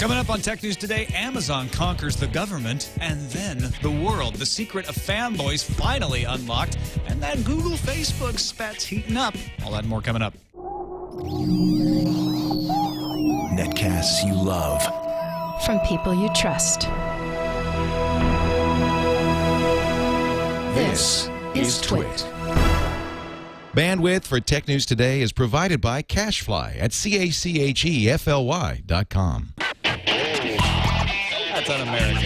Coming up on Tech News Today, Amazon conquers the government and then the world. The secret of fanboys finally unlocked, and that Google Facebook spat's heating up. All that and more coming up. Netcasts you love. From people you trust. This is TWiT. Bandwidth for Tech News Today is provided by Cachefly at CACHEFLY.com. That's un-American.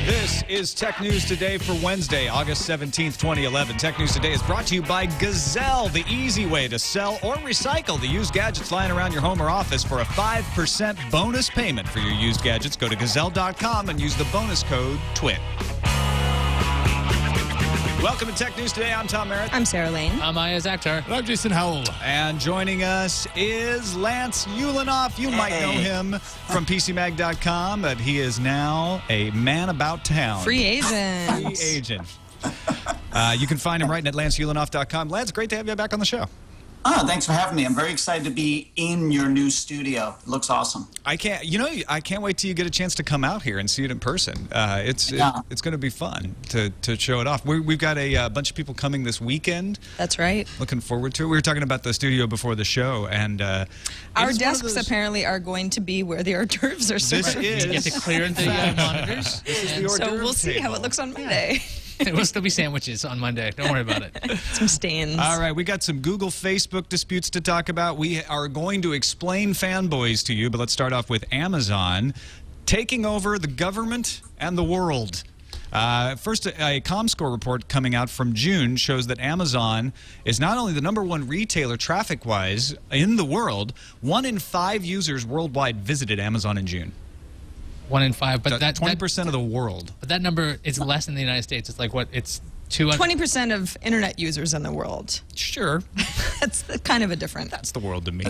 This is Tech News Today for Wednesday, August 17th, 2011. Tech News Today is brought to you by Gazelle, the easy way to sell or recycle the used gadgets lying around your home or office. For a 5% bonus payment for your used gadgets, go to Gazelle.com and use the bonus code TWiT. Welcome to Tech News Today. I'm Tom Merritt. I'm Sarah Lane. I'm Iyaz, Akhtar. And I'm Jason Howell. And joining us is Lance Ulanoff. You might know him from PCMag.com, but he is now a man about town. Free agent. Free agent. You can find him writing at LanceUlanoff.com. Lance, great to have you back on the show. Oh, thanks for having me. I'm very excited to be in your new studio. It looks awesome. I can't wait till you get a chance to come out here and see it in person. It's going to be fun to show it off. We've got a bunch of people coming this weekend. That's right. Looking forward to it. We were talking about the studio before the show, and our desks apparently are going to be where the hors d'oeuvres are served. This is you get to clear the monitors. This is the hors So d'oeuvre we'll see how table. it looks on Monday. We'll still be sandwiches on Monday. Don't worry about it. Some stains. All right, we got some Google Facebook disputes to talk about. We are going to explain fanboys to you, but let's start off with Amazon taking over the government and the world. First, a ComScore report coming out from June shows that Amazon is not only the #1 retailer traffic-wise in the world, 1 in 5 users worldwide visited Amazon in June. 1 in 5, but that 20% of the world. But that number is less in the United States. It's like what? It's 20% of internet users in the world. Sure. That's kind of a different. That's the world to me.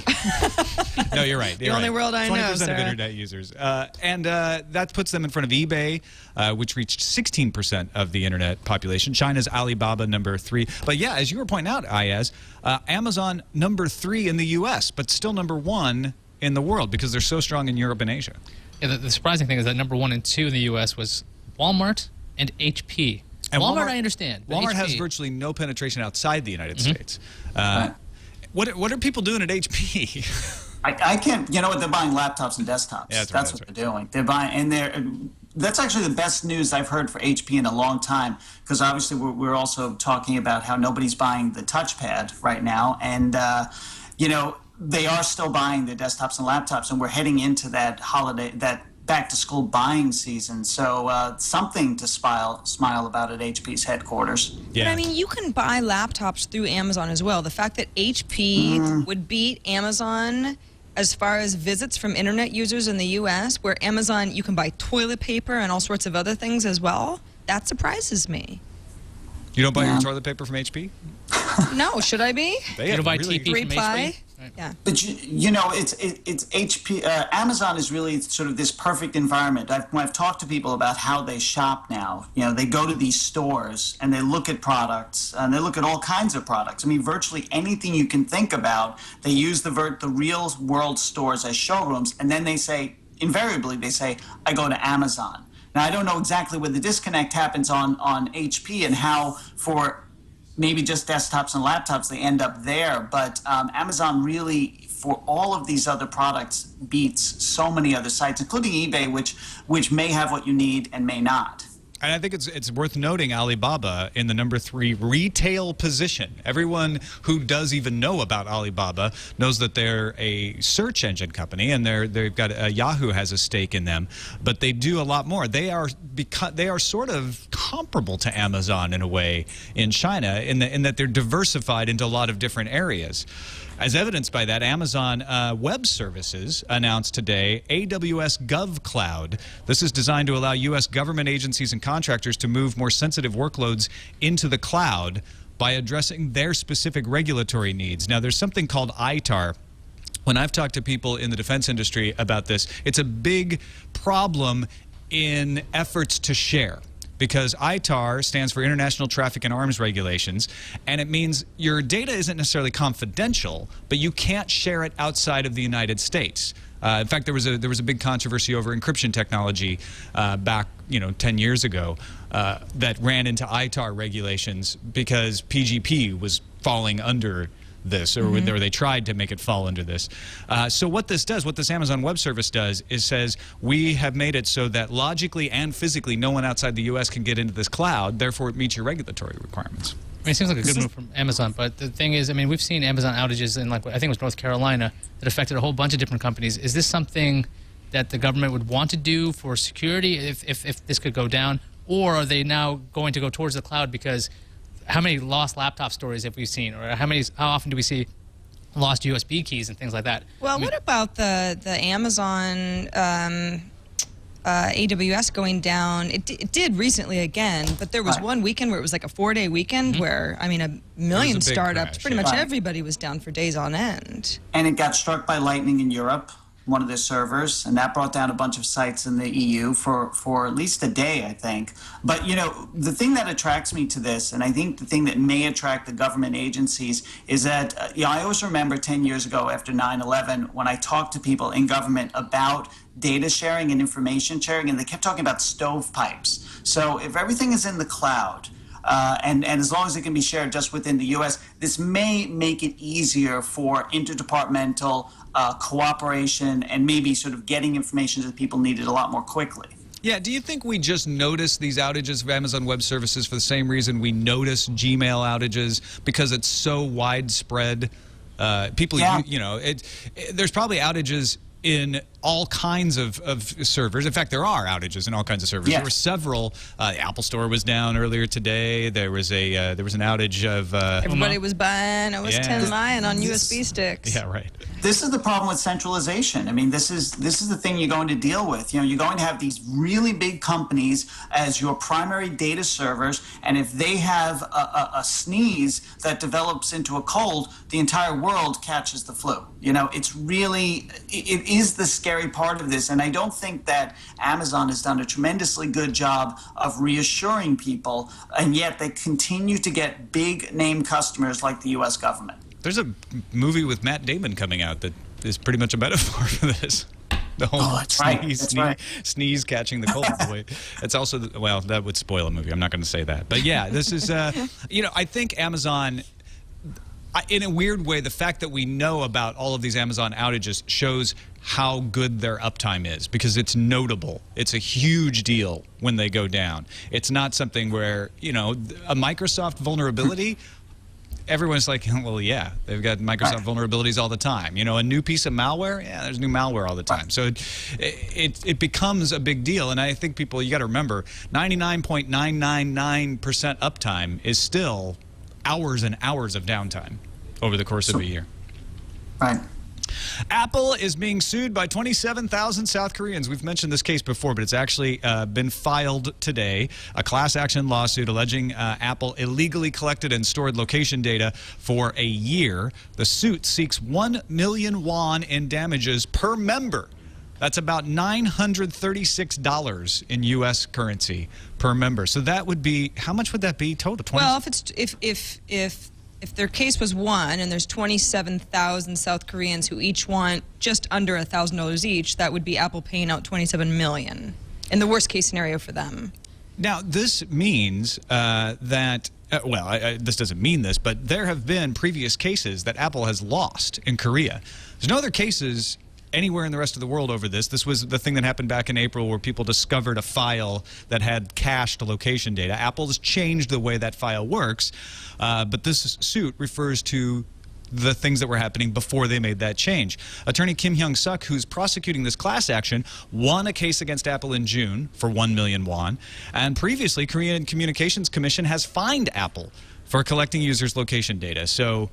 No, you're right. The only world I know, 20% of Sarah. internet users. And that puts them in front of eBay, which reached 16% of the internet population. China's Alibaba, #3. But yeah, as you were pointing out, Iyaz, Amazon #3 in the U.S., but still #1 in the world because they're so strong in Europe and Asia. Yeah, the surprising thing is that #1 and 2 in the U.S. was Walmart and HP. And Walmart I understand. But Walmart HP, has virtually no penetration outside the United States. Right. What are people doing at HP? I can't, you know what, they're buying laptops and desktops. Yeah, that's what they're doing. They're buying, and that's actually the best news I've heard for HP in a long time, because obviously we're also talking about how nobody's buying the touchpad right now, and, you know, they are still buying their desktops and laptops, and we're heading into that holiday, that back-to-school buying season. So something to smile about at HP's headquarters. Yeah. But I mean, you can buy laptops through Amazon as well. The fact that HP would beat Amazon as far as visits from internet users in the U.S., where Amazon, you can buy toilet paper and all sorts of other things as well, that surprises me. You don't buy your toilet paper from HP? No, should I be? They You have don't buy really- TP from Reply? HP? Right. Yeah. But you know, it's HP. Amazon is really sort of this perfect environment. When I've talked to people about how they shop now, you know, they go to these stores and they look at products and they look at all kinds of products. I mean, virtually anything you can think about. They use the real world stores as showrooms, and then they say, invariably, they say, I go to Amazon. Now, I don't know exactly where the disconnect happens on HP and how for maybe just desktops and laptops they end up there, but Amazon really, for all of these other products, beats so many other sites, including eBay, which may have what you need and may not. And I think it's worth noting Alibaba in the #3 retail position. Everyone who does even know about Alibaba knows that they're a search engine company, and they've got Yahoo has a stake in them, but they do a lot more. They are sort of comparable to Amazon in a way in China, in that they're diversified into a lot of different areas. As evidenced by that, Amazon Web Services announced today AWS GovCloud. This is designed to allow U.S. government agencies and contractors to move more sensitive workloads into the cloud by addressing their specific regulatory needs. Now, there's something called ITAR. When I've talked to people in the defense industry about this, it's a big problem in efforts to share. because ITAR stands for International Traffic in Arms Regulations, and it means your data isn't necessarily confidential, but you can't share it outside of the United States. In fact, there was a big controversy over encryption technology back 10 years ago that ran into ITAR regulations because PGP was falling under this, or they tried to make it fall under this. So what this Amazon Web Service does is says, we have made it so that logically and physically no one outside the U.S. can get into this cloud, therefore it meets your regulatory requirements. I mean, it seems like a good move from Amazon, but the thing is, I mean, we've seen Amazon outages in, like, I think it was North Carolina, that affected a whole bunch of different companies. Is this something that the government would want to do for security if this could go down? Or are they now going to go towards the cloud because how many lost laptop stories have we seen? Or how often do we see lost USB keys and things like that? Well, what about the Amazon AWS going down? It did recently again, but there was one weekend where it was like a 4-day weekend where, I mean, a million startups, crash, pretty much everybody was down for days on end. And it got struck by lightning in Europe, one of their servers, and that brought down a bunch of sites in the EU for at least a day, I think. But, the thing that attracts me to this, and I think the thing that may attract the government agencies, is that I always remember 10 years ago after 9/11 when I talked to people in government about data sharing and information sharing, and they kept talking about stovepipes. So if everything is in the cloud, and as long as it can be shared just within the U.S., this may make it easier for interdepartmental cooperation and maybe sort of getting information to the people needed a lot more quickly. Yeah, do you think we just notice these outages of Amazon Web Services for the same reason we notice Gmail outages, because it's so widespread? People, there's probably outages in all kinds of servers. In fact, there are outages in all kinds of servers. Yes. There were several. The Apple Store was down earlier today. There was an outage of. Everybody was buying OS 10 Lion on USB sticks. Yeah, right. This is the problem with centralization. I mean, this is the thing you're going to deal with. You're going to have these really big companies as your primary data servers, and if they have a sneeze that develops into a cold, the entire world catches the flu. It's really, it is the scary part of this, and I don't think that Amazon has done a tremendously good job of reassuring people, and yet they continue to get big name customers like the U.S. government. There's a movie with Matt Damon coming out that is pretty much a metaphor for this. The whole sneeze catching the cold. It's also, that would spoil a movie. I'm not going to say that. But yeah, this is, I think Amazon, in a weird way, the fact that we know about all of these Amazon outages shows how good their uptime is, because it's notable. It's a huge deal when they go down. It's not something where, a Microsoft vulnerability, everyone's like, well, yeah, they've got Microsoft vulnerabilities all the time. A new piece of malware, yeah, there's new malware all the time. So it becomes a big deal. And I think people, you got to remember, 99.999% uptime is still hours and hours of downtime over the course of a year. Right. Apple is being sued by 27,000 South Koreans. We've mentioned this case before, but it's actually been filed today. A class action lawsuit alleging Apple illegally collected and stored location data for a year. The suit seeks 1 million won in damages per member. That's about $936 in U.S. currency per member. So that would be, how much would that be total? 20? Well, if their case was won and there's 27,000 South Koreans who each want just under $1,000 each, that would be Apple paying out $27 million in the worst case scenario for them. Now, this means that, this doesn't mean this, but there have been previous cases that Apple has lost in Korea. There's no other cases anywhere in the rest of the world over this. This was the thing that happened back in April where people discovered a file that had cached location data. Apple's changed the way that file works, but this suit refers to the things that were happening before they made that change. Attorney Kim Hyung-suk, who's prosecuting this class action, won a case against Apple in June for 1 million won, and previously Korean Communications Commission has fined Apple for collecting users' location data. So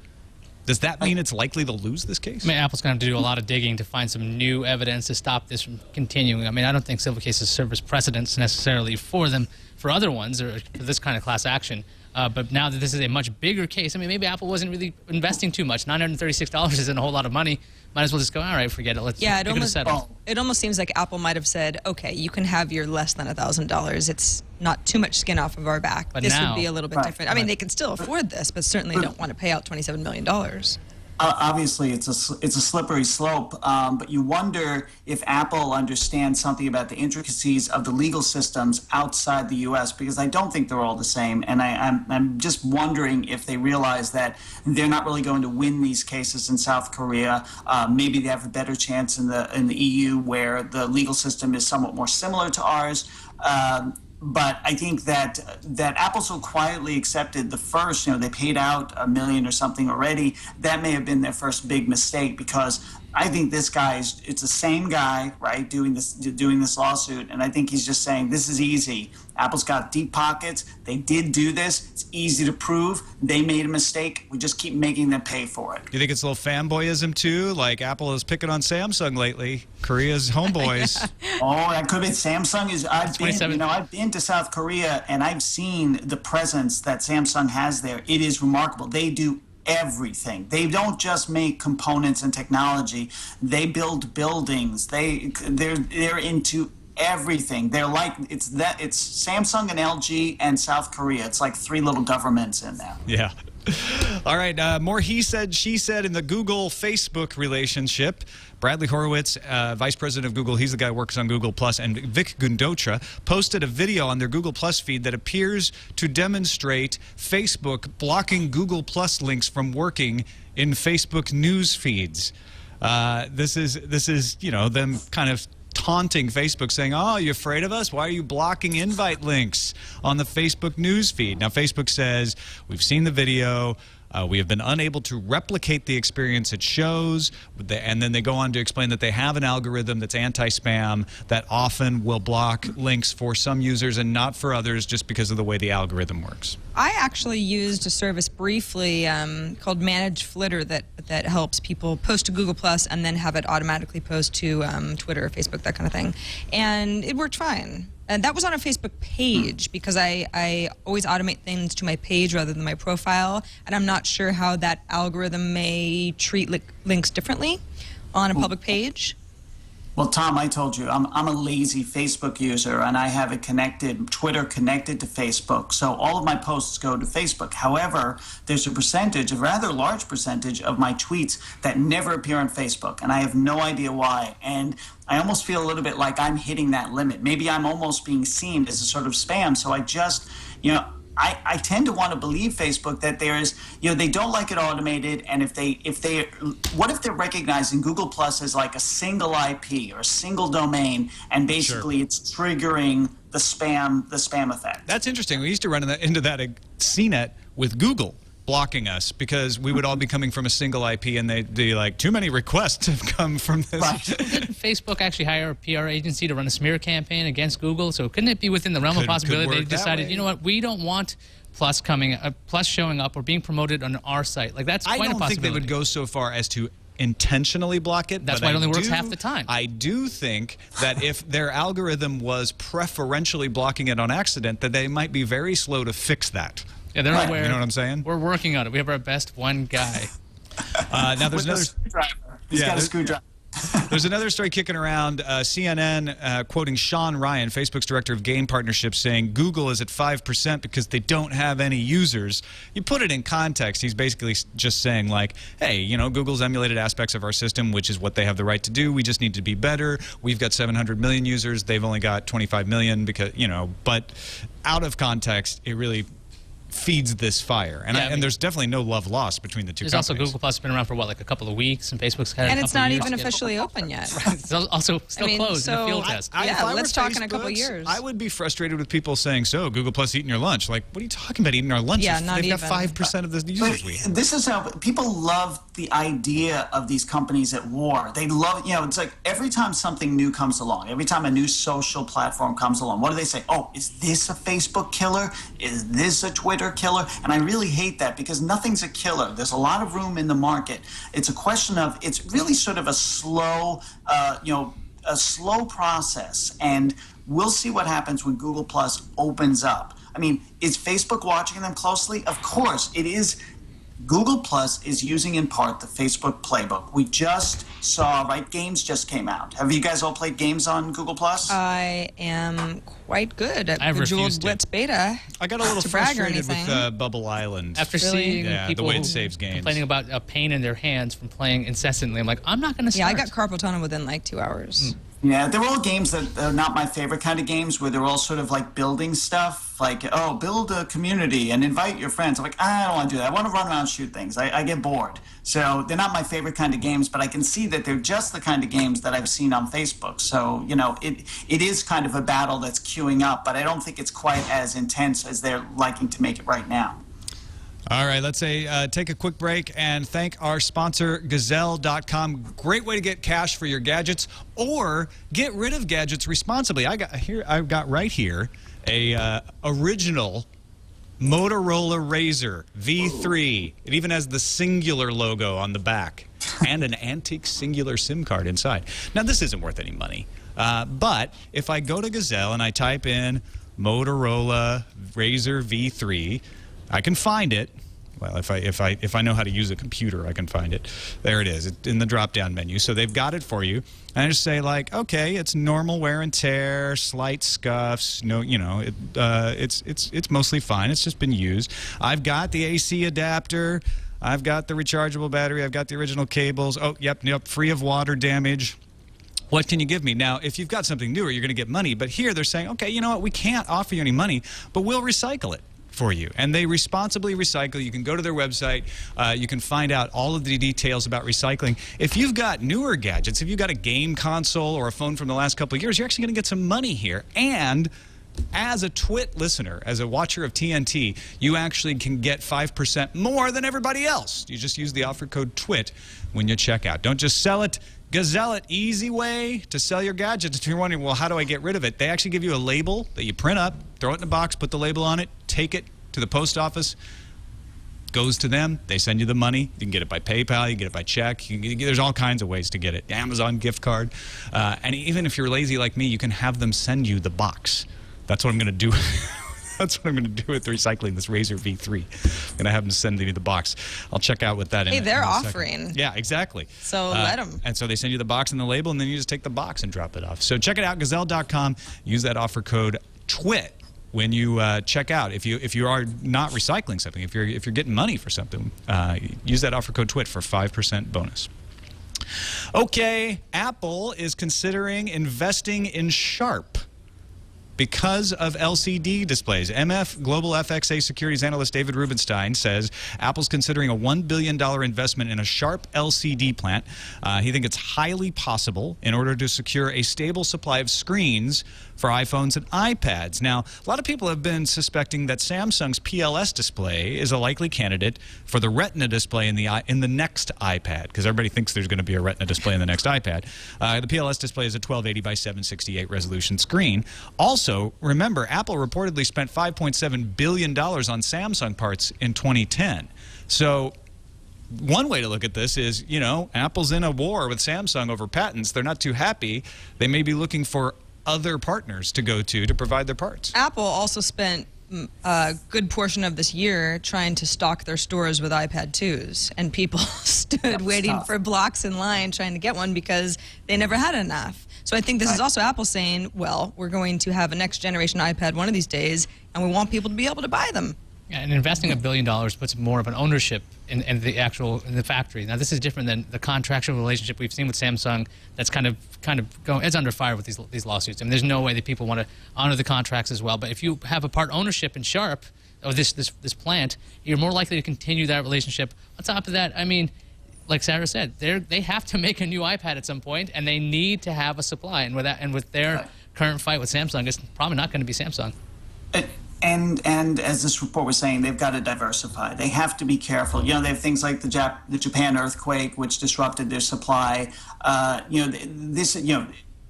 does that mean it's likely to lose this case? I mean, Apple's going to have to do a lot of digging to find some new evidence to stop this from continuing. I mean, I don't think civil cases serve as precedents necessarily for them, for other ones, or for this kind of class action. But now that this is a much bigger case, I mean, maybe Apple wasn't really investing too much. $936 isn't a whole lot of money. Might as well just go, all right, forget it. Let's it almost seems like Apple might have said, okay, you can have your less than $1,000. It's not too much skin off of our back. But this now, would be a little bit different. I mean, they can still afford this, but certainly don't want to pay out $27 million. Obviously, it's a slippery slope, but you wonder if Apple understands something about the intricacies of the legal systems outside the U.S., because I don't think they're all the same, and I'm just wondering if they realize that they're not really going to win these cases in South Korea. Maybe they have a better chance in the EU, where the legal system is somewhat more similar to ours. But I think that Apple so quietly accepted the first, they paid out $1 million or something already. That may have been their first big mistake, because I think this guy it's the same guy, right, doing this lawsuit, and I think he's just saying this is easy. Apple's got deep pockets. They did do this. It's easy to prove. They made a mistake. We just keep making them pay for it. Do you think it's a little fanboyism too? Like Apple is picking on Samsung lately, Korea's homeboys. Oh, that could be. Samsung is. I've been to South Korea, and I've seen the presence that Samsung has there. It is remarkable. They do everything. They don't just make components and technology. They build buildings. They're into everything. They're like it's Samsung and LG and South Korea. It's like three little governments in there. Yeah. All right. More he said, she said in the Google-Facebook relationship. Bradley Horowitz, vice president of Google, he's the guy who works on Google+, and Vic Gundotra posted a video on their Google+ feed that appears to demonstrate Facebook blocking Google+ links from working in Facebook news feeds. This is them kind of taunting Facebook, saying, oh, you're afraid of us? Why are you blocking invite links on the Facebook news feed? Now, Facebook says, we've seen the video. We have been unable to replicate the experience it shows. And then they go on to explain that they have an algorithm that's anti-spam that often will block links for some users and not for others, just because of the way the algorithm works. I actually used a service briefly called Manage Flitter that helps people post to Google Plus and then have it automatically post to Twitter or Facebook, that kind of thing. And it worked fine. And that was on a Facebook page, because I always automate things to my page rather than my profile. And I'm not sure how that algorithm may treat links differently on a public page. Well, Tom, I told you, I'm a lazy Facebook user, and I have it Twitter connected to Facebook. So all of my posts go to Facebook. However, there's a rather large percentage of my tweets that never appear on Facebook, and I have no idea why. And I almost feel a little bit like I'm hitting that limit. Maybe I'm almost being seen as a sort of spam. So I just, I tend to want to believe Facebook that there is, they don't like it automated, and what if they're recognizing Google Plus as like a single IP or a single domain, and basically It's triggering the spam effect. That's interesting. We used to run into that at CNET with Google blocking us, because we would all be coming from a single IP, and they'd be like, too many requests have come from this. Right. Didn't Facebook actually hire a PR agency to run a smear campaign against Google? So couldn't it be within the realm of possibility they decided, you know what, we don't want Plus showing up or being promoted on our site? Like, that's quite a possibility. I don't think they would go so far as to intentionally block it. That's why it only works half the time. I do think that if their algorithm was preferentially blocking it on accident, that they might be very slow to fix that. Yeah, they're not aware. You know what I'm saying? We're working on it. We have our best one guy. Now there's another screwdriver. He's got a screwdriver. There's another story kicking around. CNN quoting Sean Ryan, Facebook's director of game partnerships, saying Google is at 5% because they don't have any users. You put it in context, he's basically just saying, like, hey, Google's emulated aspects of our system, which is what they have the right to do. We just need to be better. We've got 700 million users. They've only got 25 million because, but out of context, it really feeds this fire, and there's definitely no love lost between the two companies. Also, Google Plus has been around for like a couple of weeks, and Facebook's had and a it's couple not of years. even officially open yet. Right. It's also still closed in the field test. Let's talk in a couple of years. I would be frustrated with people saying, so Google Plus eating your lunch. Like, what are you talking about eating our lunch? Yeah, They've got 5% of the users we have. This is how people love the idea of these companies at war. They love, it's like every time something new comes along, every time a new social platform comes along, what do they say? Oh, is this a Facebook killer? Is this a Twitter killer? And I really hate that, because nothing's a killer. There's a lot of room in the market. It's a question of, it's really sort of a slow, a slow process, and we'll see what happens when Google Plus opens up. I mean, is Facebook watching them closely? Of course, it is. Google Plus is using in part the Facebook playbook. We just saw, right? Games just came out. Have you guys all played games on Google Plus? I am quite good at I've the Jeweled refused it. Blitz beta. I got a little To brag or frustrated with anything. Bubble Island. After Really? seeing Yeah, the people way it who saves games. complaining about a pain in their hands from playing incessantly, I'm like, I'm not going to Yeah, start. I got carpal tunnel within like 2 hours. Yeah, they're all games that are not my favorite kind of games, where they're all sort of like building stuff, like, oh, build a community and invite your friends. I'm like, I don't want to do that. I want to run around and shoot things. I get bored. So they're not my favorite kind of games, but I can see that they're just the kind of games that I've seen on Facebook. So, you know, it is kind of a battle that's queuing up, but I don't think it's quite as intense as they're liking to make it right now. All right, let's take a quick break and thank our sponsor, Gazelle.com. Great way to get cash for your gadgets or get rid of gadgets responsibly. I've got right here a original Motorola Razr V3. It even has the singular logo on the back and an antique singular SIM card inside. Now, this isn't worth any money, but if I go to Gazelle and I type in Motorola Razr V3, I can find it. Well, if I know how to use a computer, I can find it. There it is. It's in the drop-down menu. So they've got it for you. And I just say, like, okay, it's normal wear and tear, slight scuffs. No, you know, it's mostly fine. It's just been used. I've got the AC adapter. I've got the rechargeable battery. I've got the original cables. Oh, yep, free of water damage. What can you give me? Now, if you've got something newer, you're going to get money. But here they're saying, okay, you know what? We can't offer you any money, but we'll recycle it for you. And they responsibly recycle. You can go to their website. You can find out all of the details about recycling. If you've got newer gadgets, if you've got a game console or a phone from the last couple of years, you're actually going to get some money here. And as a TWiT listener, as a watcher of TNT, you actually can get 5% more than everybody else. You just use the offer code TWiT when you check out. Don't just sell it. Gazelle it. Easy way to sell your gadgets. If you're wondering, well, how do I get rid of it? They actually give you a label that you print up, throw it in a box, put the label on it, take it to the post office, goes to them. They send you the money. You can get it by PayPal. You can get it by check. There's all kinds of ways to get it. Amazon gift card. And even if you're lazy like me, you can have them send you the box. That's what I'm going to do. That's what I'm going to do with recycling this Razr V3. I'm going to have them send me the box. I'll check out with that in Hey, they're in a second. offering. Yeah, exactly. So let them. And so they send you the box and the label, and then you just take the box and drop it off. So check it out, Gazelle.com. Use that offer code TWiT when you check out. If you are not recycling something, if you're getting money for something, use that offer code TWiT for 5% bonus. Okay, Apple is considering investing in Sharp because of LCD displays. MF Global FXA Securities Analyst David Rubenstein says Apple's considering a $1 billion investment in a Sharp LCD plant. He thinks it's highly possible in order to secure a stable supply of screens for iPhones and iPads. Now, a lot of people have been suspecting that Samsung's PLS display is a likely candidate for the Retina display in the next iPad, because everybody thinks there's going to be a Retina display in the next iPad. The PLS display is a 1280 by 768 resolution screen. Also, remember, Apple reportedly spent $5.7 billion on Samsung parts in 2010. So one way to look at this is, you know, Apple's in a war with Samsung over patents. They're not too happy. They may be looking for other partners to go to provide their parts. Apple also spent a good portion of this year trying to stock their stores with iPad 2s, and people stood waiting for blocks in line trying to get one because they never had enough. So I think this is also Apple saying, well, we're going to have a next generation iPad one of these days, and we want people to be able to buy them. Yeah, and investing $1 billion puts more of an ownership in the factory. Now, this is different than the contractual relationship we've seen with Samsung. That's kind of going. It's under fire with these lawsuits. I mean, there's no way that people want to honor the contracts as well. But if you have a part ownership in Sharp or this plant, you're more likely to continue that relationship. On top of that, I mean, like Sarah said, they have to make a new iPad at some point, and they need to have a supply. And with their current fight with Samsung, it's probably not going to be Samsung. And as this report was saying, they've got to diversify. They have to be careful. You know, they have things like the Japan earthquake, which disrupted their supply.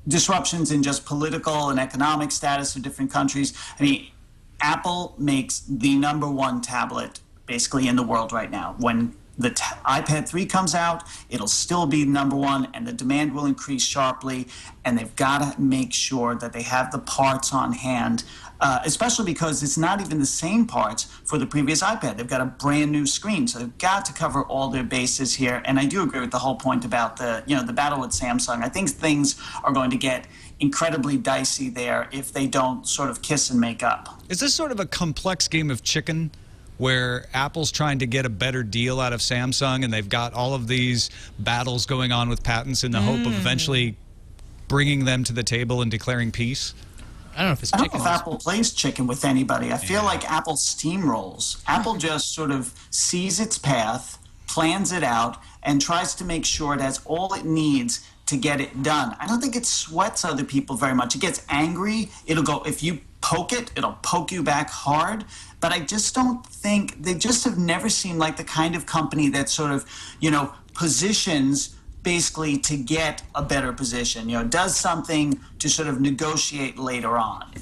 Disruptions in just political and economic status of different countries. I mean, Apple makes the #1 tablet basically in the world right now. When the iPad 3 comes out, it'll still be #1, and the demand will increase sharply, and they've got to make sure that they have the parts on hand especially because it's not even the same parts for the previous iPad. They've got a brand new screen, so they've got to cover all their bases here. And I do agree with the whole point about the battle with Samsung. I think things are going to get incredibly dicey there if they don't sort of kiss and make up. Is this sort of a complex game of chicken where Apple's trying to get a better deal out of Samsung and they've got all of these battles going on with patents in the hope of eventually bringing them to the table and declaring peace? I don't know if it's I don't chicken. know if Apple plays chicken with anybody. I feel like Apple steamrolls. Apple just sort of sees its path, plans it out, and tries to make sure it has all it needs to get it done. I don't think it sweats other people very much. It gets angry. It'll go, if you poke it, it'll poke you back hard. But I just don't think, they just have never seemed like the kind of company that sort of, positions basically to get a better position, does something to sort of negotiate later on.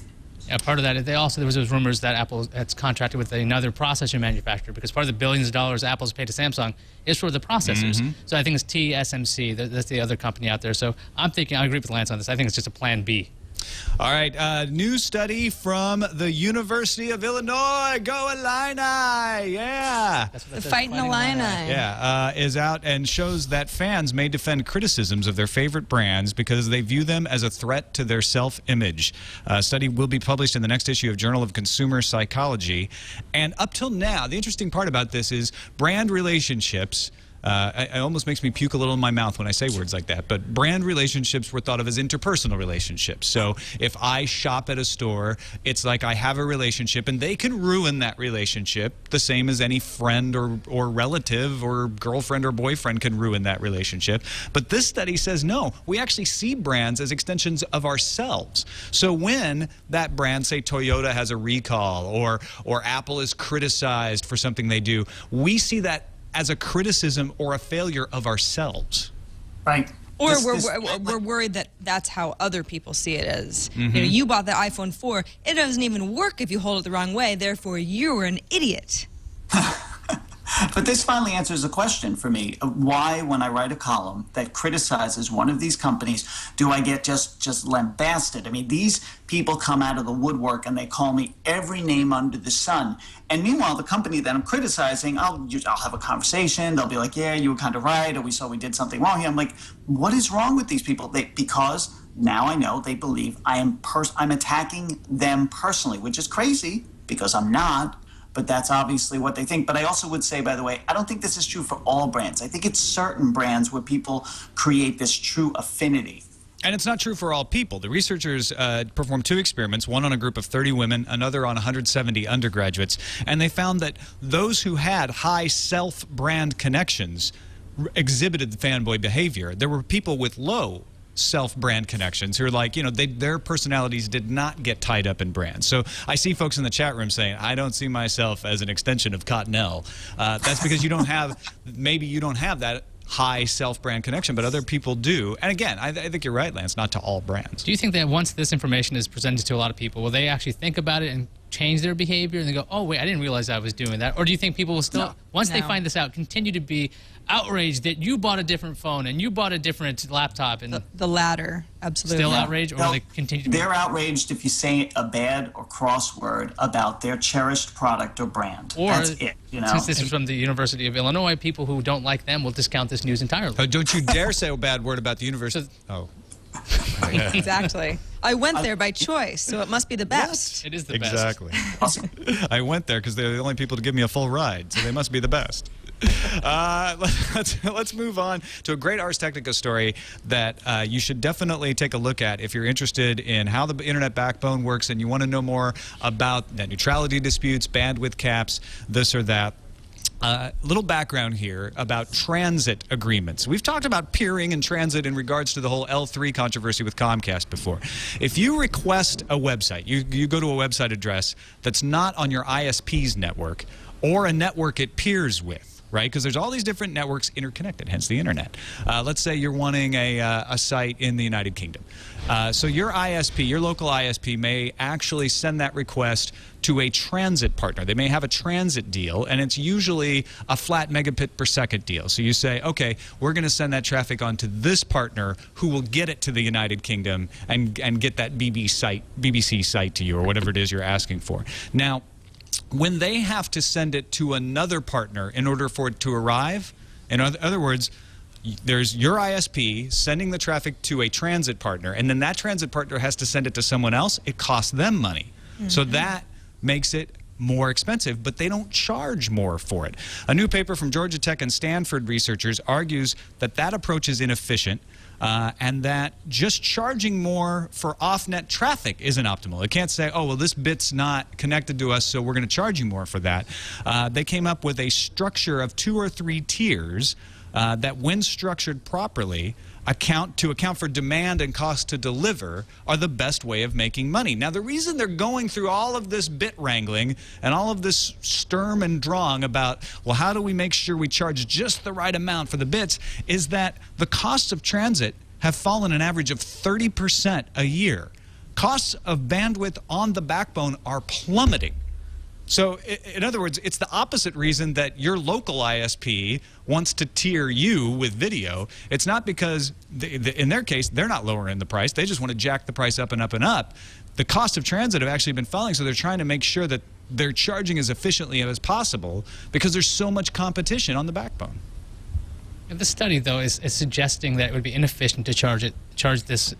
Yeah, part of that, there was those rumors that Apple has contracted with another processor manufacturer because part of the billions of dollars Apple's paid to Samsung is for the processors. So I think it's TSMC, that's the other company out there. So I'm thinking, I agree with Lance on this, I think it's just a plan B. All right, new study from the University of Illinois. Go Illini! Yeah. The Fighting Illini. Yeah, is out and shows that fans may defend criticisms of their favorite brands because they view them as a threat to their self-image. Study will be published in the next issue of Journal of Consumer Psychology. And up till now, the interesting part about this is brand relationships. It almost makes me puke a little in my mouth when I say words like that, but brand relationships were thought of as interpersonal relationships. So if I shop at a store, it's like I have a relationship and they can ruin that relationship the same as any friend or relative or girlfriend or boyfriend can ruin that relationship. But this study says no, we actually see brands as extensions of ourselves. So when that brand, say Toyota, has a recall or Apple is criticized for something they do, we see that as a criticism or a failure of ourselves. Right. Or we're worried that that's how other people see it as. You bought the iPhone 4. It doesn't even work if you hold it the wrong way. Therefore, you're an idiot. But this finally answers a question for me. Why, when I write a column that criticizes one of these companies, do I get just lambasted? I mean, these people come out of the woodwork and they call me every name under the sun. And meanwhile, the company that I'm criticizing, I'll have a conversation. They'll be like, yeah, you were kind of right, or we saw we did something wrong here. I'm like, what is wrong with these people? Because now I know they believe I'm attacking them personally, which is crazy because I'm not. But that's obviously what they think. But I also would say, by the way, I don't think this is true for all brands. I think it's certain brands where people create this true affinity. And it's not true for all people. The researchers performed 2 experiments, one on a group of 30 women, another on 170 undergraduates, and they found that those who had high self-brand connections exhibited the fanboy behavior. There were people with low self-brand connections who are like, their personalities did not get tied up in brands. So I see folks in the chat room saying, I don't see myself as an extension of Cottonelle. That's because maybe you don't have that high self-brand connection, but other people do. And again, I think you're right, Lance, not to all brands. Do you think that once this information is presented to a lot of people, will they actually think about it and change their behavior and they go, oh, wait, I didn't realize I was doing that? Or do you think people will still, once they find this out, continue to be outraged that you bought a different phone and you bought a different laptop? And the latter, absolutely. Still outraged, or will they continue to be? They're outraged if you say a bad or cross word about their cherished product or brand. Or, that's it, since this is from the University of Illinois, people who don't like them will discount this news entirely. Oh, don't you dare say a bad word about the university. Exactly. I went there by choice, so it must be the best. It is the best. Exactly. I went there because they're the only people to give me a full ride, so they must be the best. Let's move on to a great Ars Technica story that you should definitely take a look at if you're interested in how the internet backbone works and you want to know more about net neutrality disputes, bandwidth caps, this or that. Little background here about transit agreements. We've talked about peering and transit in regards to the whole L3 controversy with Comcast before. If you request a website, you go to a website address that's not on your ISP's network or a network it peers with, right? Because there's all these different networks interconnected, hence the internet. Let's say you're wanting a site in the United Kingdom. So your ISP, your local ISP, may actually send that request to a transit partner. They may have a transit deal, and it's usually a flat megabit per second deal. So you say, okay, we're going to send that traffic on to this partner who will get it to the United Kingdom and get that BBC site to you, or whatever it is you're asking for. Now, when they have to send it to another partner in order for it to arrive, in other words, there's your ISP sending the traffic to a transit partner, and then that transit partner has to send it to someone else. It costs them money. So that makes it more expensive, but they don't charge more for it. A new paper from Georgia Tech and Stanford researchers argues that that approach is inefficient, and that just charging more for off-net traffic isn't optimal. It can't say, oh, well, this bit's not connected to us, so we're going to charge you more for that. They came up with a structure of 2 or 3 tiers that, when structured properly, account for demand and cost to deliver, are the best way of making money. Now, the reason they're going through all of this bit wrangling and all of this sturm and drang about, well, how do we make sure we charge just the right amount for the bits, is that the costs of transit have fallen an average of 30% a year. Costs of bandwidth on the backbone are plummeting. So, in other words, it's the opposite reason that your local ISP wants to tier you with video. It's not because, in their case, they're not lowering the price. They just want to jack the price up and up and up. The cost of transit have actually been falling, so they're trying to make sure that they're charging as efficiently as possible because there's so much competition on the backbone. And the study, though, is suggesting that it would be inefficient to charge this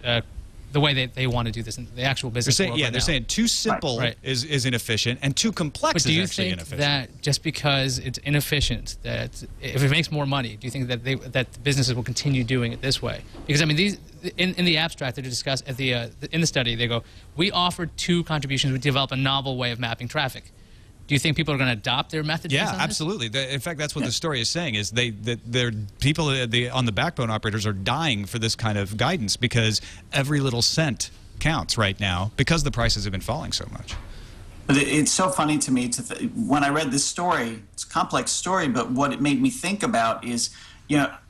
the way they want to do this in the actual business world. They're saying too simple is inefficient, and too complex is actually inefficient. But do you think that just because it's inefficient, that if it makes more money, do you think that that businesses will continue doing it this way? Because I mean, these in the abstract that are discussed at in the study, they go, we offered 2 contributions. We develop a novel way of mapping traffic. Do you think people are going to adopt their methods? Yeah, absolutely. In fact, that's what the story is saying, is people on the backbone operators are dying for this kind of guidance, because every little cent counts right now because the prices have been falling so much. But it's so funny to me when I read this story. It's a complex story, but what it made me think about is,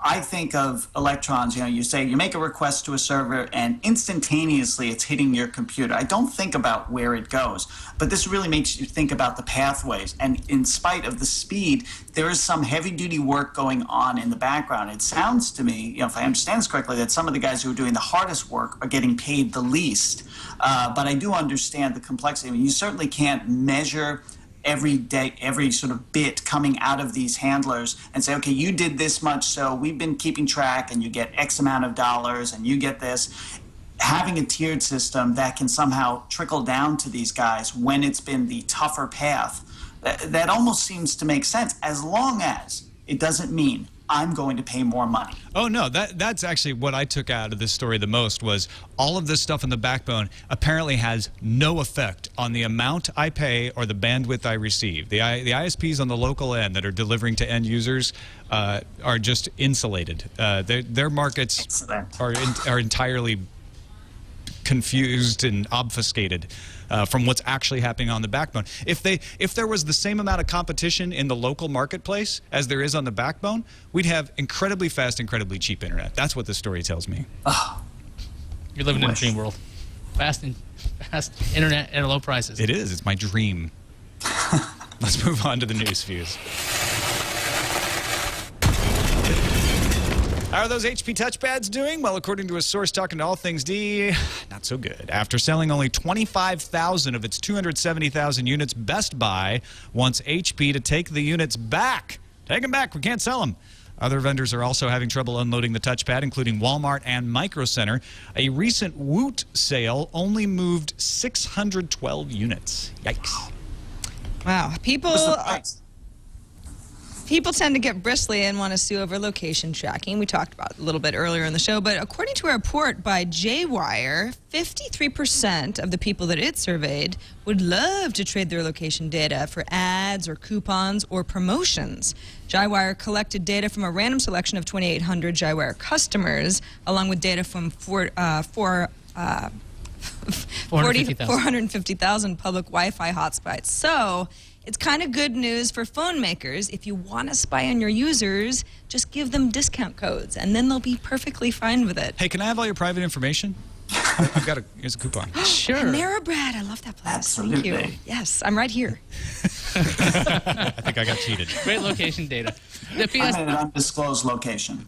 I think of electrons. You say you make a request to a server and instantaneously it's hitting your computer. I don't think about where it goes, but this really makes you think about the pathways. And in spite of the speed, there is some heavy-duty work going on in the background. It sounds to me, if I understand this correctly, that some of the guys who are doing the hardest work are getting paid the least. But I do understand the complexity. I mean, you certainly can't measure every day, every sort of bit coming out of these handlers and say, okay, you did this much, so we've been keeping track, and you get X amount of dollars, and you get this. Having a tiered system that can somehow trickle down to these guys when it's been the tougher path, that almost seems to make sense, as long as it doesn't mean I'm going to pay more money. Oh, no, that's actually what I took out of this story the most, was all of this stuff in the backbone apparently has no effect on the amount I pay or the bandwidth I receive. The ISPs on the local end that are delivering to end users are just insulated. Their markets are entirely confused and obfuscated from what's actually happening on the backbone. If there was the same amount of competition in the local marketplace as there is on the backbone, we'd have incredibly fast, incredibly cheap internet. That's what this story tells me. Oh, you're living in a dream world. Fast internet at low prices. It is. It's my dream. Let's move on to the news fuse. How are those HP touchpads doing? Well, according to a source talking to All Things D, not so good. After selling only 25,000 of its 270,000 units, Best Buy wants HP to take the units back. Take them back. We can't sell them. Other vendors are also having trouble unloading the touchpad, including Walmart and Micro Center. A recent Woot sale only moved 612 units. Yikes. Wow. People tend to get bristly and want to sue over location tracking. We talked about it a little bit earlier in the show, but according to a report by Jaywire, 53% of the people that it surveyed would love to trade their location data for ads or coupons or promotions. Jaywire collected data from a random selection of 2,800 Jaywire customers, along with data from 450,000 public Wi-Fi hotspots. So It's kind of good news for phone makers. If you want to spy on your users, just give them discount codes, and then they'll be perfectly fine with it. Hey, can I have all your private information? Here's a coupon. Sure. Panera Bread, I love that place. Absolutely. Thank you. Yes, I'm right here. I think I got cheated. Great location data. The I'm in an undisclosed location.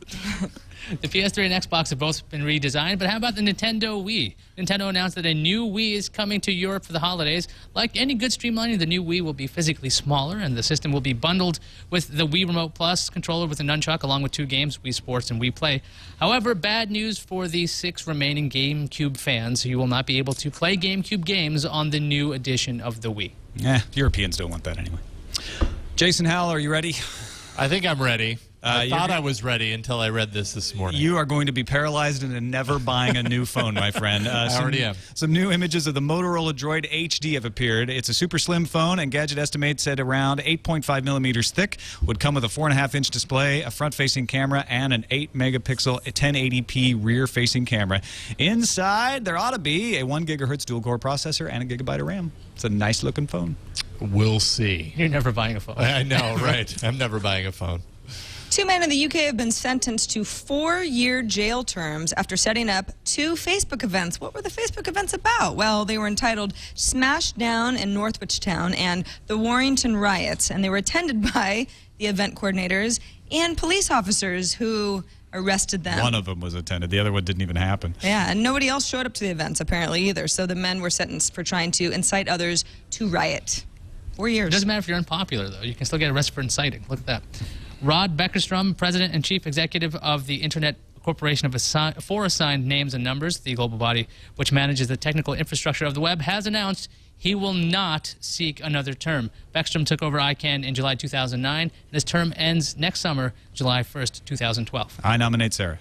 The PS3 and Xbox have both been redesigned, but how about the Nintendo Wii? Nintendo announced that a new Wii is coming to Europe for the holidays. Like any good streamlining, the new Wii will be physically smaller, and the system will be bundled with the Wii Remote Plus controller with a nunchuck, along with 2 games, Wii Sports and Wii Play. However, bad news for the 6 remaining GameCube fans. You will not be able to play GameCube games on the new edition of the Wii. Europeans don't want that anyway. Jason Howell, are you ready? I think I'm ready. I thought you're- I was ready until I read this morning. You are going to be paralyzed into never buying a new phone, my friend. I already am. Some new images of the Motorola Droid HD have appeared. It's a super slim phone, and Gadget estimates at around 8.5 millimeters thick. Would come with a 4.5-inch display, a front-facing camera, and an 8-megapixel 1080p rear-facing camera. Inside, there ought to be a 1 gigahertz dual-core processor and a gigabyte of RAM. It's a nice-looking phone. We'll see. You're never buying a phone. I know, right? I'm never buying a phone. 2 men in the UK have been sentenced to 4-year jail terms after setting up 2 Facebook events. What were the Facebook events about? Well, they were entitled Smashdown in Northwich Town and the Warrington Riots, and they were attended by the event coordinators and police officers who arrested them. One of them was attended. The other one didn't even happen. Yeah, and nobody else showed up to the events apparently either, so the men were sentenced for trying to incite others to riot. 4 years. It doesn't matter if you're unpopular, though. You can still get arrested for inciting. Look at that. Rod Beckerstrom, president and chief executive of the Internet Corporation for Assigned Names and Numbers, the global body which manages the technical infrastructure of the web, has announced he will not seek another term. Beckstrom took over ICANN in July 2009, and his term ends next summer, July 1st, 2012. I nominate Sarah.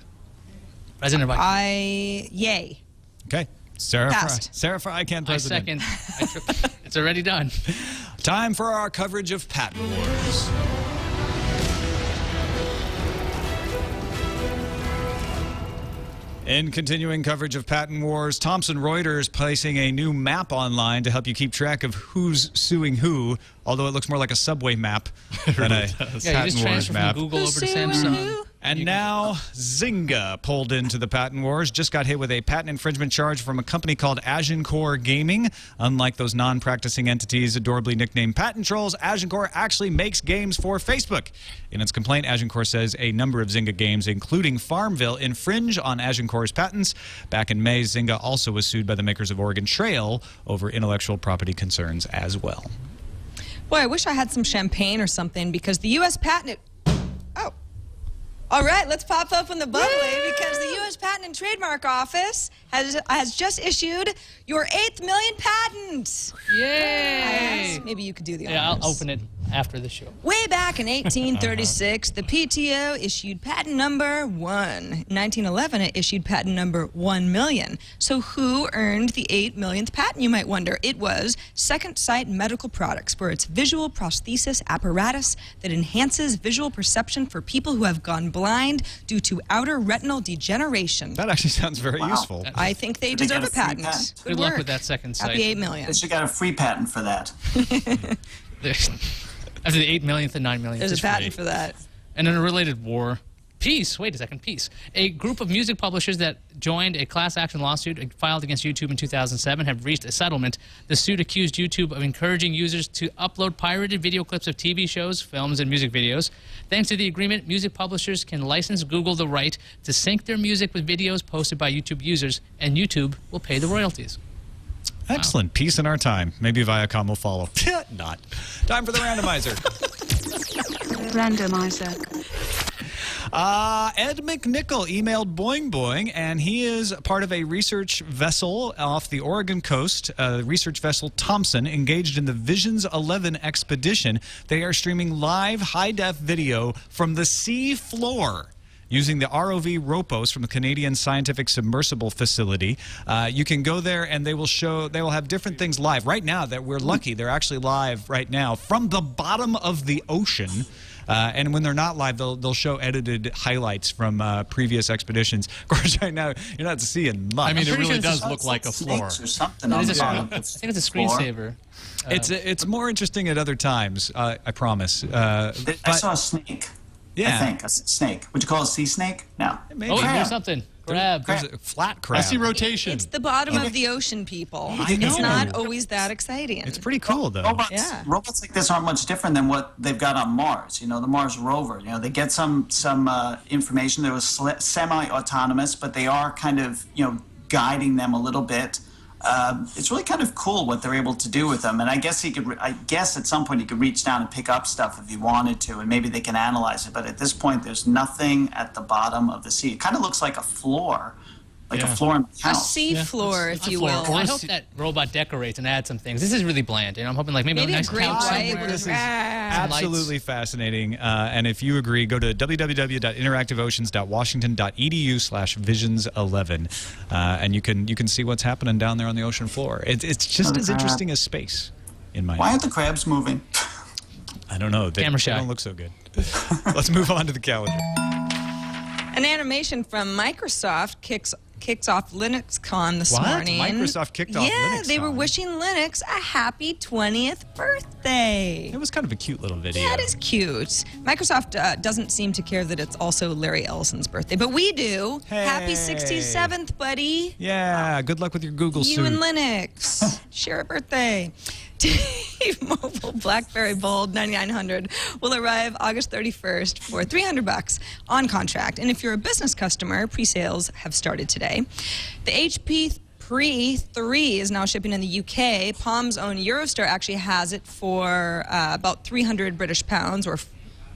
President of ICANN. Yay. Okay. Sarah Passed. for ICANN I president. second. It's already done. Time for our coverage of patent wars. In continuing coverage of patent wars, Thomson Reuters placing a new map online to help you keep track of who's suing who, although it looks more like a subway map than a Yeah, you patent just wars transfer map. from Google over to suing Samsung. who? And now Zynga pulled into the patent wars, just got hit with a patent infringement charge from a company called Agincourt Gaming. Unlike those non-practicing entities adorably nicknamed patent trolls, Agincourt actually makes games for Facebook. In its complaint, Agincourt says a number of Zynga games, including Farmville, infringe on Agincourt's patents. Back in May, Zynga also was sued by the makers of Oregon Trail over intellectual property concerns as well. Boy, I wish I had some champagne or something because the U.S. Patent... Oh. All right, let's pop open the bubbly because the U.S. Patent and Trademark Office has just issued your 8th million patent. Yay! Iyaz, maybe you could do the honors. Yeah, I'll open it after the show. Way back in 1836, the PTO issued patent number 1. In 1911, it issued patent number 1 million. So who earned the 8 millionth patent, you might wonder? It was Second Sight Medical Products for its visual prosthesis apparatus that enhances visual perception for people who have gone blind due to outer retinal degeneration. That actually sounds very ussul. I think they They deserve get a a free patent. patent. Good luck work. with that second Happy sight. 8 million. They should got a free patent for that. After the 8 millionth and 9 millionth. There's a it's patent free. for that. And in a related war, wait a second, a group of music publishers that joined a class action lawsuit filed against YouTube in 2007 have reached a settlement. The suit accused YouTube of encouraging users to upload pirated video clips of TV shows, films, and music videos. Thanks to the agreement, music publishers can license Google the right to sync their music with videos posted by YouTube users, and YouTube will pay the royalties. Excellent. Peace in our time. Maybe Viacom will follow. Not. Time for the randomizer. Randomizer. Ed McNichol emailed Boing Boing, and he is part of a research vessel off the Oregon coast, research vessel Thompson, engaged in the Visions 11 expedition. They are streaming live high-def video from the sea floor using the ROV Ropos from the Canadian Scientific Submersible Facility. You can go there and they will have different things live. Right now, that we're lucky, they're actually live right now from the bottom of the ocean. And when they're not live, they'll show edited highlights from previous expeditions. Of course, right now you're not seeing much. I mean, it pretty really sure does it's look like a floor. Snakes or something It on is the a bottom screen, I of the think it's a floor. screensaver. It's more interesting at other times. I promise. I But- saw a snake. Yeah. I think a snake. Would you call it a sea snake? No. Maybe. Oh, Crab. here's something. Crab. There's a flat crab. I see rotation. It's the bottom of the ocean, people. I know. It's not always that exciting. It's pretty cool, though. Robots like this aren't much different than what they've got on Mars. The Mars rover. They get some information that was semi-autonomous, but they are kind of guiding them a little bit. It's really kind of cool what they're able to do with them, and I guess at some point he could reach down and pick up stuff if he wanted to, and maybe they can analyze it. But at this point, there's nothing at the bottom of the sea. It kind of looks like a floor, like a floor in the a house. sea floor, if you Floor. will. I hope that robot decorates and adds some things. This is really bland. I'm hoping like maybe a Maybe a nice great couch white somewhere. with Absolutely fascinating. And if you agree, go to www.interactiveoceans.washington.edu/visions11, and you can see what's happening down there on the ocean floor. It's just as interesting as space, in my Why opinion. aren't the crabs moving? I don't know. They Camera shy. don't look so good. Let's move on to the calendar. An animation from Microsoft kicks off LinuxCon this What? morning. Microsoft kicked off Yeah, they were LinuxCon. wishing Linux a happy 20th birthday. It was kind of a cute little video. Yeah, it is cute. Microsoft doesn't seem to care that it's also Larry Ellison's birthday, but we do. Happy Hey. 67th, buddy. Yeah, good luck with your Google You suit. and Linux. Share a birthday. T-Mobile BlackBerry Bold 9900 will arrive August 31st for $300 on contract. And if you're a business customer, pre-sales have started today. The HP Pre 3 is now shipping in the UK. Palm's own Eurostar actually has it for about 300 British pounds, or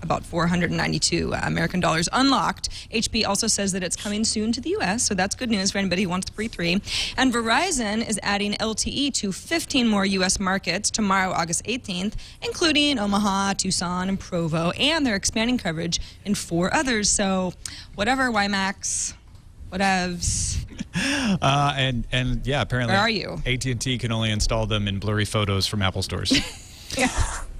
about 492 American dollars unlocked. HP also says that it's coming soon to the US, so that's good news for anybody who wants the Pre 3. And Verizon is adding LTE to 15 more US markets tomorrow, August 18th, including Omaha, Tucson, and Provo, and they're expanding coverage in 4 others. So whatever, WiMAX, whatevs. And yeah, apparently Where are you? AT&T can only install them in blurry photos from Apple stores. Yeah.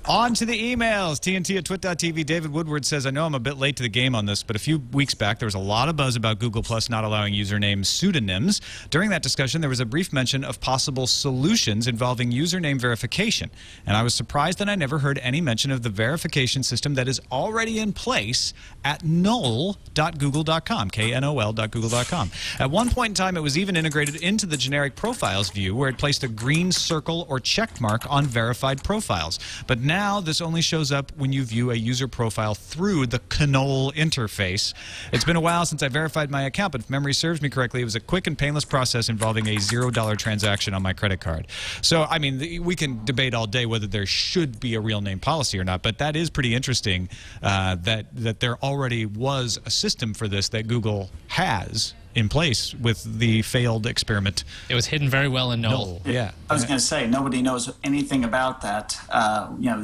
On to the emails. TNT@twit.tv. David Woodward says, I know I'm a bit late to the game on this, but a few weeks back there was a lot of buzz about Google Plus not allowing username pseudonyms. During that discussion, there was a brief mention of possible solutions involving username verification. And I was surprised that I never heard any mention of the verification system that is already in place at null.google.com, KNOL.google.com. At one point in time, it was even integrated into the generic profiles view, where it placed a green circle or check mark on verified profiles. But now this only shows up when you view a user profile through the CNOL interface. It's been a while since I verified my account, but if memory serves me correctly, it was a quick and painless process involving a $0 transaction on my credit card. So, I mean, we can debate all day whether there should be a real name policy or not, but that is pretty interesting that there already was a system for this that Google has in place with the failed experiment. It was hidden very well in Null. Yeah. I was going to say, nobody knows anything about that.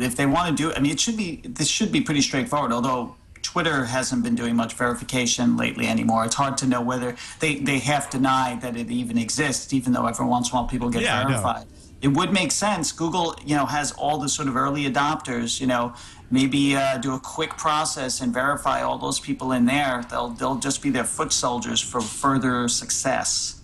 If they want to do it, I mean, this should be pretty straightforward, although Twitter hasn't been doing much verification lately anymore. It's hard to know whether they have denied that it even exists, even though every once in a while people get verified. It would make sense. Google, has all the sort of early adopters, maybe do a quick process and verify all those people in there. They'll just be their foot soldiers for further success.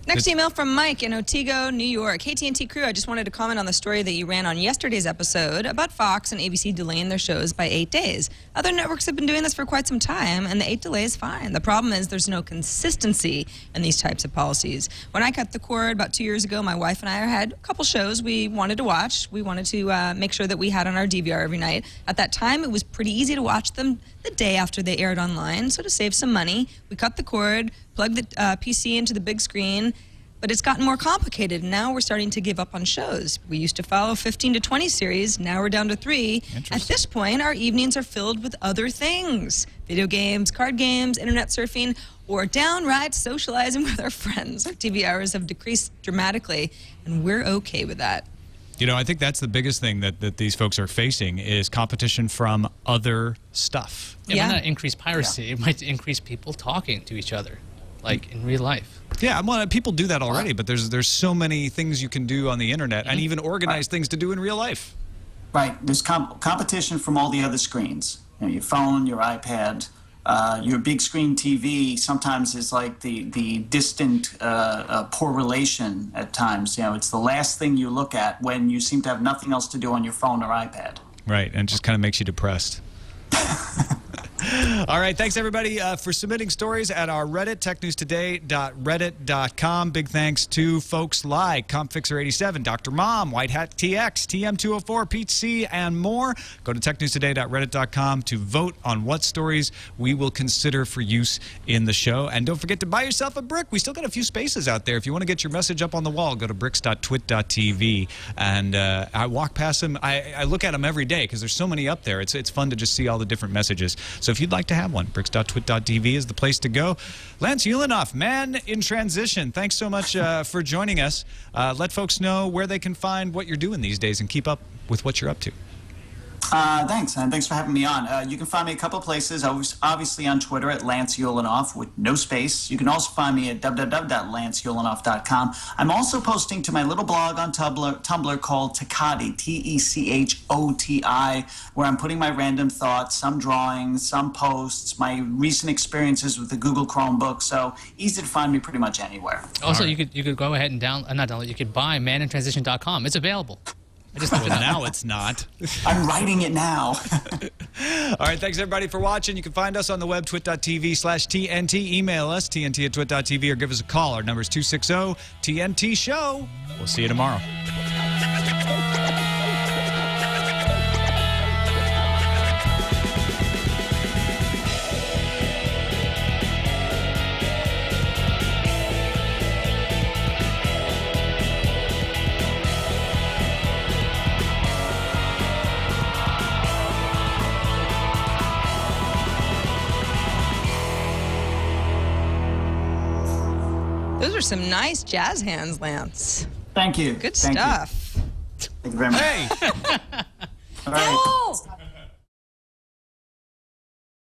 Next email from Mike in Otsego, New York. Hey, TNT crew, I just wanted to comment on the story that you ran on yesterday's episode about Fox and ABC delaying their shows by 8 days. Other networks have been doing this for quite some time, and the 8 delay is fine. The problem is there's no consistency in these types of policies. When I cut the cord about 2 years ago, my wife and I had a couple shows we wanted to watch. We wanted to make sure that we had on our DVR every night. At that time, it was pretty easy to watch them the day after they aired online, so to save some money, we cut the cord, plugged the PC into the big screen. But it's gotten more complicated, and now we're starting to give up on shows. We used to follow 15 to 20 series, now we're down to 3. At this point, our evenings are filled with other things: video games, card games, internet surfing, or downright socializing with our friends. Our TV hours have decreased dramatically, and we're okay with that. I think that's the biggest thing that these folks are facing is competition from other stuff. It might not increase piracy. It might increase people talking to each other, like in real life. Yeah, well, people do that already, but there's so many things you can do on the internet and even organize things to do in real life. Right. There's competition from all the other screens. You know, your phone, your iPad, your big screen TV sometimes is like the distant, poor relation at times. You know, it's the last thing you look at when you seem to have nothing else to do on your phone or iPad. Right, and it just kind of makes you depressed. All right, thanks everybody for submitting stories at our Reddit, technewstoday.reddit.com. Big thanks to folks like CompFixer87, Dr. Mom, White Hat TX, TM204, Pete C, and more. Go to technewstoday.reddit.com to vote on what stories we will consider for use in the show. And don't forget to buy yourself a brick. We still got a few spaces out there. If you want to get your message up on the wall, go to bricks.twit.tv. And I walk past them. I look at them every day because there's so many up there. It's fun to just see all the different messages. So if you'd like to have one, bricks.twit.tv is the place to go. Lance Ulanoff, man in transition, thanks so much for joining us. Let folks know where they can find what you're doing these days and keep up with what you're up to. Thanks, and thanks for having me on. You can find me a couple of places. I was obviously on Twitter at Lance Ulanoff with no space. You can also find me at www.lanceulanoff.com. I'm also posting to my little blog on Tumblr called Techoti, T-E-C-H-O-T-I, where I'm putting my random thoughts, some drawings, some posts, my recent experiences with the Google Chromebook. So easy to find me pretty much anywhere. Also, you could go ahead and you could buy manintransition.com. It's available. Well, now it's not. I'm writing it now. All right, thanks everybody for watching. You can find us on the web, twit.tv/TNT. Email us, tnt@twit.tv, or give us a call. Our number is 260-TNT-SHOW. We'll see you tomorrow. Those are some nice jazz hands, Lance. Thank you. Good Thank stuff. you. Thank you very much. Hey! All right.